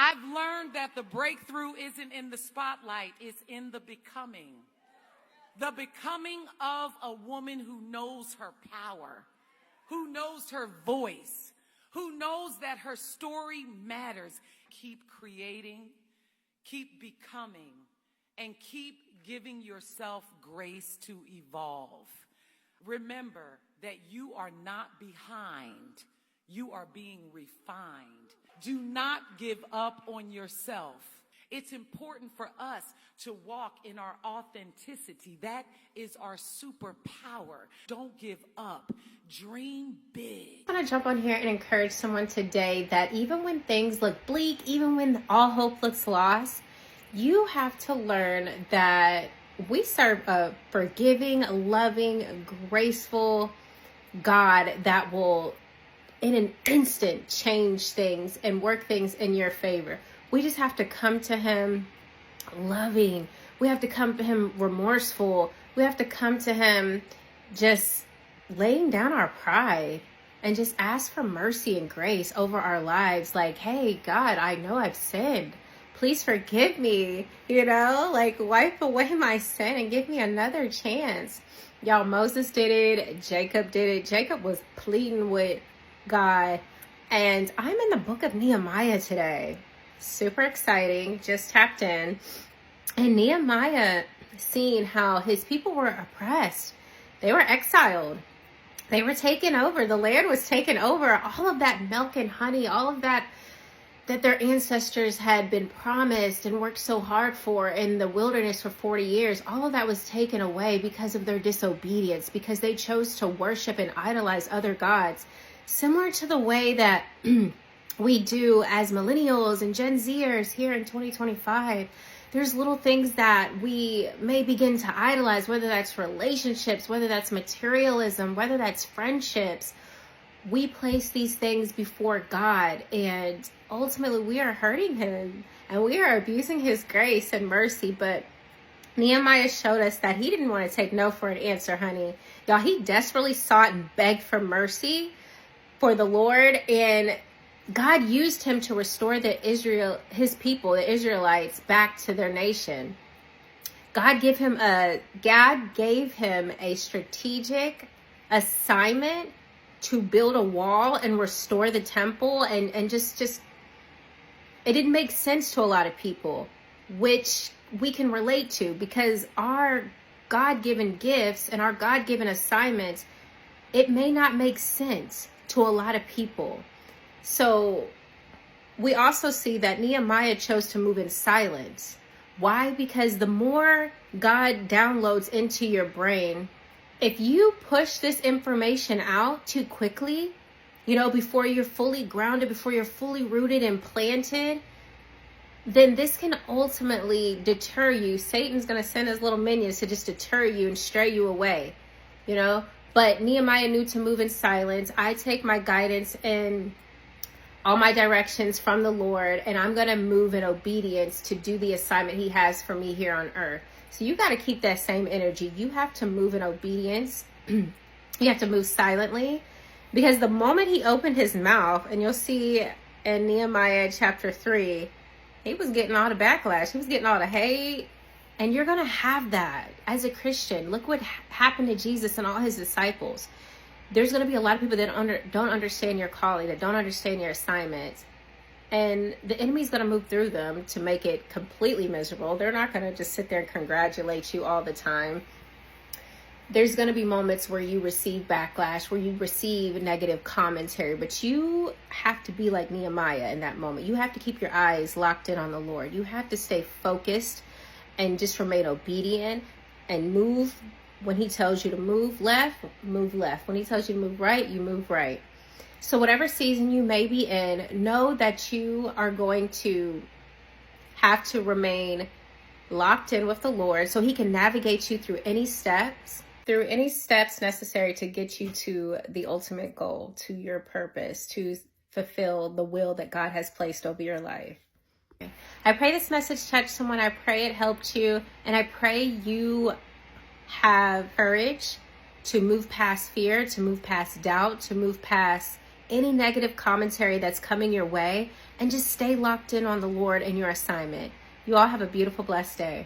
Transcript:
I've learned that the breakthrough isn't in the spotlight, it's in the becoming. The becoming of a woman who knows her power, who knows her voice, who knows that her story matters. Keep creating, keep becoming, and keep giving yourself grace to evolve. Remember that you are not behind, you are being refined. Do not give up on yourself. It's important for us to walk in our authenticity. That is our superpower. Don't give up. Dream big. I want to jump on here and encourage someone today that even when things look bleak, even when all hope looks lost, you have to learn that we serve a forgiving, loving, graceful God that will, in an instant, change things and work things in your favor. We just have to come to him loving. We have to come to him remorseful. We have to come to him just laying down our pride and just ask for mercy and grace over our lives. Like, hey, God, I know I've sinned. Please forgive me, like wipe away my sin and give me another chance. Y'all, Moses did it. Jacob did it. Jacob was pleading with God. And I'm in the book of Nehemiah today. Super exciting. Just tapped in. And Nehemiah seeing how his people were oppressed. They were exiled. They were taken over. The land was taken over. All of that milk and honey, all of that their ancestors had been promised and worked so hard for in the wilderness for 40 years, all of that was taken away because of their disobedience, because they chose to worship and idolize other gods, similar to the way that we do as millennials and Gen Zers here in 2025. There's little things that we may begin to idolize, whether that's relationships, whether that's materialism, whether that's friendships. We place these things before God, and ultimately we are hurting him and we are abusing his grace and mercy. But Nehemiah showed us that he didn't want to take no for an answer, honey. Y'all, he desperately sought and begged for mercy for the Lord, and God used him to restore his people, the Israelites, back to their nation. God gave him a strategic assignment to build a wall and restore the temple, and just it didn't make sense to a lot of people, which we can relate to, because our God-given gifts and our God-given assignments, it may not make sense to a lot of people. So we also see that Nehemiah chose to move in silence. Why? Because the more God downloads into your brain, if you push this information out too quickly, before you're fully grounded, before you're fully rooted and planted, then this can ultimately deter you. Satan's going to send his little minions to just deter you and stray you away, But Nehemiah knew to move in silence. I take my guidance and all my directions from the Lord, and I'm going to move in obedience to do the assignment he has for me here on earth. So you got to keep that same energy. You have to move in obedience. You have to move silently, because the moment he opened his mouth, and you'll see in Nehemiah chapter 3, he was getting all the backlash. He was getting all the hate. And you're going to have that as a Christian. Look what happened to Jesus and all his disciples. There's going to be a lot of people that don't understand your calling, that don't understand your assignments. And the enemy's going to move through them to make it completely miserable. They're not going to just sit there and congratulate you all the time. There's going to be moments where you receive backlash, where you receive negative commentary, but you have to be like Nehemiah in that moment. You have to keep your eyes locked in on the Lord. You have to stay focused and just remain obedient and move. When he tells you to move left, move left. When he tells you to move right, you move right. So whatever season you may be in, know that you are going to have to remain locked in with the Lord so he can navigate you through any steps necessary to get you to the ultimate goal, to your purpose, to fulfill the will that God has placed over your life. I pray this message touched someone. I pray it helped you. And I pray you have courage to move past fear, to move past doubt, to move past any negative commentary that's coming your way, and just stay locked in on the Lord and your assignment. You all have a beautiful, blessed day.